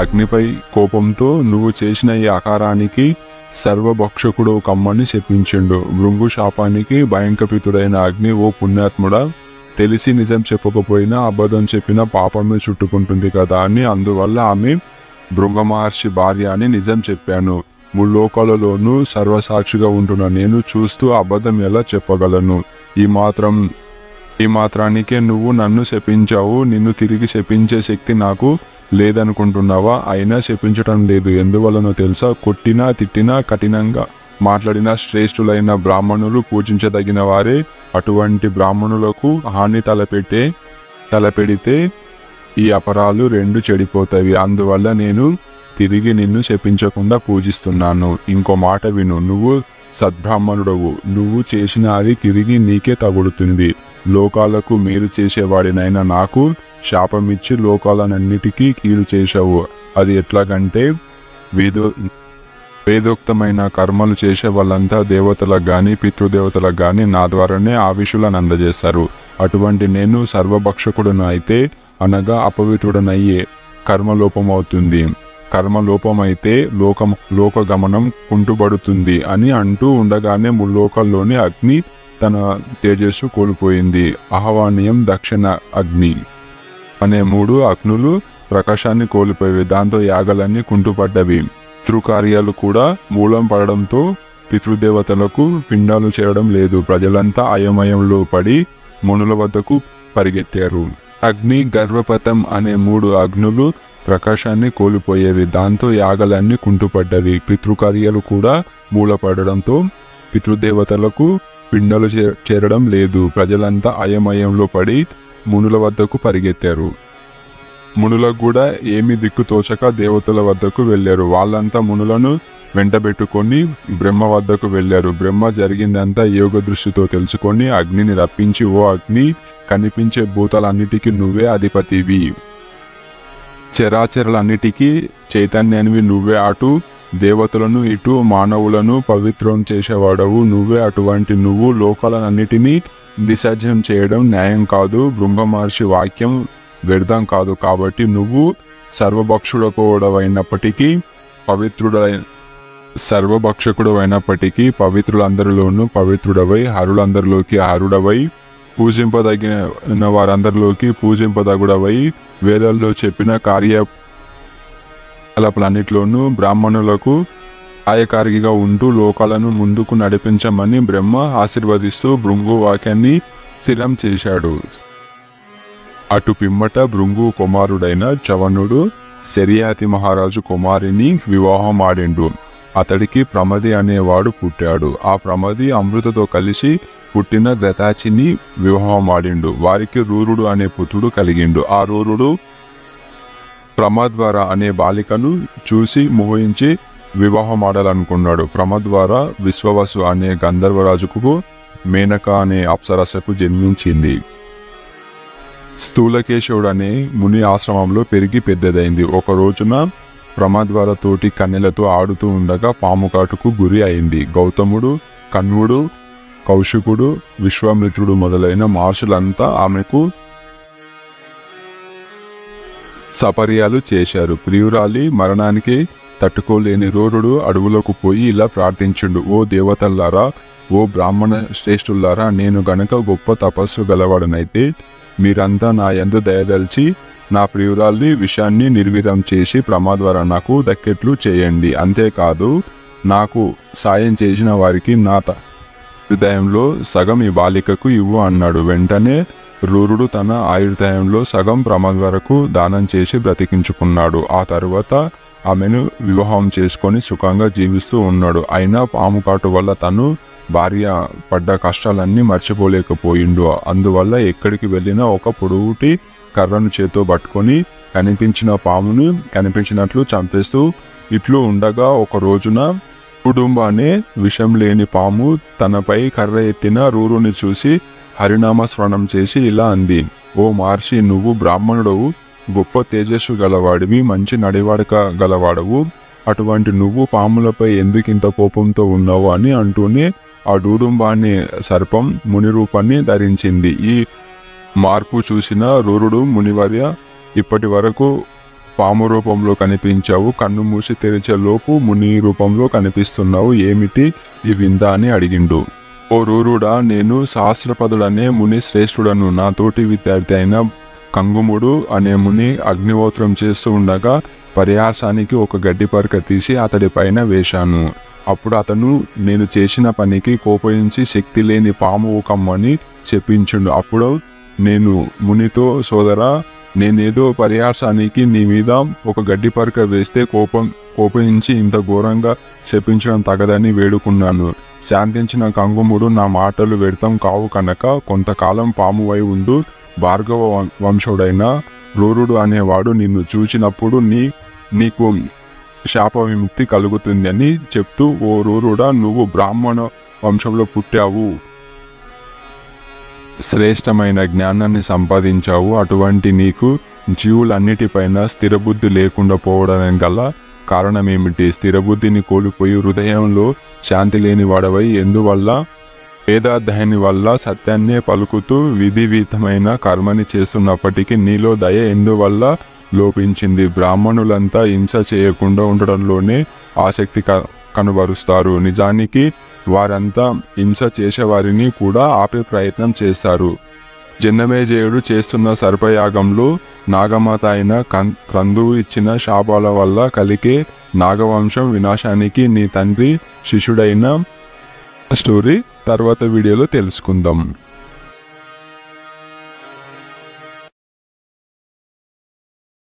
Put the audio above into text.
అగ్నిపై కోపంతో నువ్వు చేసిన ఈ ఆకారానికి సర్వభక్షకుడు కమ్మని శపించిండు. భృంగు శాపానికి భయంకపితుడైన అగ్ని, ఓ పుణ్యాత్ముడా, తెలిసి నిజం చెప్పకపోయినా అబద్ధం చెప్పిన పాపమే చుట్టుకుంటుంది కదా అని అందువల్ల ఆమె భృంగ మహర్షి భార్య అని నిజం చెప్పాను. ముల్లోకాలలోనూ సర్వసాక్షిగా ఉంటున్న నేను చూస్తూ అబద్ధం ఎలా చెప్పగలను? ఈ మాత్రానికే నువ్వు నన్ను శపించావు. నిన్ను తిరిగి శపించే శక్తి నాకు లేదనుకుంటున్నావా? అయినా శపించటం లేదు. ఎందువలనో తెలుసా? కొట్టినా తిట్టినా కఠినంగా మాట్లాడిన శ్రేష్ఠులైన బ్రాహ్మణులు పూజించదగిన వారే. అటువంటి బ్రాహ్మణులకు హాని తలపెడితే ఈ అపరాలు రెండు చెడిపోతాయి. అందువల్ల నేను తిరిగి నిన్ను శపించకుండా పూజిస్తున్నాను. ఇంకో మాట విను, నువ్వు సద్బ్రాహ్మణుడవు. నువ్వు చేసిన అది తిరిగి నీకే తగులుతుంది. లోకాలకు మేలు చేసేవాడినైనా నాకు శాపమిచ్చి లోకాలన్నిటికీ కీడు చేశావు. అది ఎట్లాగంటే, వేదోక్తమైన కర్మలు చేసే వాళ్ళంతా దేవతలకు గాని పితృదేవతలకు గాని నా ద్వారానే ఆవిషులను అందజేస్తారు. అటువంటి నేను సర్వభక్షకుడును అయితే, అనగా అపవిత్రుడనయ్యే కర్మలోపమవుతుంది. కర్మలోపమైతే లోకగమనం కుంటుబడుతుంది అని అంటూ ఉండగానే ముల్లోకాల్లోని అగ్ని తన తేజస్సు కోల్పోయింది. ఆహ్వానీయం దక్షిణ అగ్ని అనే 3 అగ్నులు ప్రకాశాన్ని కోల్పోయేవి. దాంతో యాగాలన్నీ కుంటుపడ్డవి. పితృకార్యాలు కూడా మూలం పడడంతో పితృదేవతలకు పిండాలు చేరడం లేదు. ప్రజలంతా అయమయంలో పడి మునుల వద్దకు పరిగెత్తారు. అగ్ని గర్భపథం అనే 3 అగ్నులు ప్రకాశాన్ని కోల్పోయేవి. దాంతో యాగాలన్నీ కుంటుపడ్డవి. పితృకార్యాలు కూడా మూలపడడంతో పితృదేవతలకు పిండాలు చేరడం లేదు. ప్రజలంతా అయమయంలో పడి మునుల వద్దకు పరిగెత్తారు. మునులకు కూడా ఏమీ దిక్కు తోచక దేవతల వద్దకు వెళ్ళారు. వాళ్ళంతా మునులను వెంటబెట్టుకొని బ్రహ్మ వద్దకు వెళ్ళారు. బ్రహ్మ జరిగిందంతా యోగ దృష్టితో తెలుసుకొని అగ్నిని రప్పించి, ఓ అగ్ని, కనిపించే భూతాలన్నిటికీ నువ్వే అధిపతివి. చరాచరాలన్నిటికీ చైతన్యానివి నువ్వే. అటు దేవతలను ఇటు మానవులను పవిత్రం చేసేవాడవు నువ్వే. అటువంటి నువ్వు లోకాలన్నిటినీ విసర్జనం చేయడం న్యాయం కాదు. భృంగ మహర్షి వాక్యం వ్యర్థం కాదు. కాబట్టి నువ్వు సర్వభక్షకుడవైనప్పటికీ పవిత్రులందరిలోనూ పవిత్రుడవై, హరులందరిలోకి హరుడవై, పూజింపదగిన వారందరిలోకి పూజింపదగుడవై, వేదాల్లో చెప్పిన కార్యకలాపాలన్నిటిలోనూ బ్రాహ్మణులకు సహాయకారిగా ఉంటూ లోకాలను ముందుకు నడిపించమని బ్రహ్మ ఆశీర్వదిస్తూ భృంగు వాక్యాన్ని స్థిరం చేశాడు. అటు పిమ్మట భృంగు కుమారుడైన చవనుడు శర్యాతి మహారాజు కుమారిని వివాహం ఆడిండు. అతడికి ప్రమది అనేవాడు పుట్టాడు. ఆ ప్రమది అమృతతో కలిసి పుట్టిన గ్రతాచిని వివాహం ఆడిండు. వారికి రూరుడు అనే పుత్రుడు కలిగిండు. ఆ రూరుడు ప్రమద్వార అనే బాలికను చూసి మోహించి వివాహం ఆడాలనుకున్నాడు. ప్రమద్వార విశ్వవసు అనే గంధర్వరాజుకు మేనక అనే అప్సరసకు జన్మించింది. స్థూలకేశవుడు అనే ముని ఆశ్రమంలో పెరిగి పెద్దదైంది. ఒక రోజున ప్రమద్వార తోటి కన్నెలతో ఆడుతూ ఉండగా పాము కాటుకు గురి అయింది. గౌతముడు, కణ్వుడు, కౌశికుడు, విశ్వామిత్రుడు మొదలైన మహర్షులంతా ఆమెకు సపర్యాలు చేశారు. ప్రియురాలి మరణానికి తట్టుకోలేని రూరుడు అడవులకు పోయి ఇలా ప్రార్థించిండు. ఓ దేవతల్లారా, ఓ బ్రాహ్మణ శ్రేష్ఠులారా, నేను గనక గొప్ప తపస్సు గలవాడనైతే మీరంతా నా యందు దయదల్చి నా ప్రియురాలి విషయాన్ని నిర్వీర్యం చేసి ప్రమాద్వారా నాకు దక్కెట్లు చేయండి. అంతేకాదు, నాకు సాయం చేసిన వారికి నా హృదయంలో సగం ఈ బాలికకు ఇవ్వు అన్నాడు. వెంటనే రూరుడు తన ఆయుర్దాయంలో సగం ప్రమద్వారకు దానం చేసి బ్రతికించుకున్నాడు. ఆ తరువాత ఆమెను వివాహం చేసుకొని సుఖంగా జీవిస్తూ ఉన్నాడు. అయినా పాము కాటు వల్ల తను భార్య పడ్డ కష్టాలన్నీ మర్చిపోలేకపోయిండు. అందువల్ల ఎక్కడికి వెళ్ళినా ఒక పొడుగుటి కర్రను చేతో పట్టుకొని కనిపించిన పామును కనిపించినట్లు చంపేస్తూ ఇట్లు ఉండగా ఒక రోజున కుటుంబ అనే విషం లేని పాము తనపై కర్ర ఎత్తిన రూరుని చూసి హరినామ స్మరణం చేసి ఇలా అంది. ఓ మహర్షి, నువ్వు బ్రాహ్మణుడవు, గొప్ప తేజస్సు గలవాడివి, మంచి నడివాడక గలవాడవు. అటువంటి నువ్వు పాములపై ఎందుకింత కోపంతో ఉన్నావు అని అంటూనే ఆ డూడుంబాని సర్పం ముని రూపాన్ని ధరించింది. ఈ మార్పు చూసిన రూరుడు, మునివర్య, ఇప్పటి వరకు పాము రూపంలో కనిపించావు, కన్ను మూసి తెరిచేలోపు ముని రూపంలో కనిపిస్తున్నావు, ఏమిటి ఈ వింత అని అడిగిండు. ఓ రూరుడా, నేను సహస్రపదుడనే ముని శ్రేష్ఠుడను. నా తోటి విద్యార్థి అయిన కంగుముడు అనే ముని అగ్నిహోత్రం చేస్తూ ఉండగా పరిహాసానికి ఒక గడ్డి పరక తీసి అతడి పైన వేశాను. అప్పుడు అతను నేను చేసిన పనికి కోపగించి శక్తి లేని పాము కమ్మని చెప్పించుండు. అప్పుడు నేను మునితో, సోదరా, నేనేదో పరిహాసానికి నీ మీద ఒక గడ్డి పరక వేస్తే కోపగించి ఇంత ఘోరంగా శపించడం తగదని వేడుకున్నాను. శాంతించిన కంగుముడు, నా మాటలు వ్యర్థం కావు కనుక కొంతకాలం పామువై ఉండు. భార్గవ వంశుడైన రూరుడు అనేవాడు నిన్ను చూచినప్పుడు నీకు శాప విముక్తి కలుగుతుంది అని చెప్తూ, ఓ రూరుడా, నువ్వు బ్రాహ్మణ వంశంలో పుట్టావు, శ్రేష్టమైన జ్ఞానాన్ని సంపాదించావు. అటువంటి నీకు జీవులన్నిటిపైన స్థిరబుద్ధి లేకుండా పోవడానికి గల కారణమేమిటి? స్థిరబుద్ధిని కోల్పోయి హృదయంలో శాంతి లేని వాడవై ఎందువల్ల? వేదాధ్యాయుని వల్ల సత్యాన్నే పలుకుతూ విధివిహితమైన కర్మని చేస్తున్నప్పటికీ నీలో దయ ఎందువల్ల లోపించింది? బ్రాహ్మణులంతా హింస చేయకుండా ఉండడంలోనే ఆసక్తి కనబరుస్తారు. నిజానికి వారంతా హింస చేసేవారిని కూడా ఆపే ప్రయత్నం చేస్తారు. జనమేజయుడు చేస్తున్న సర్పయాగంలో నాగమాత అయిన క్రందువు ఇచ్చిన శాపాల వల్ల కలిగే నాగవంశం వినాశానికి నీ తండ్రి శిష్యుడైన స్టోరీ తర్వాత వీడియోలో తెలుసుకుందాం.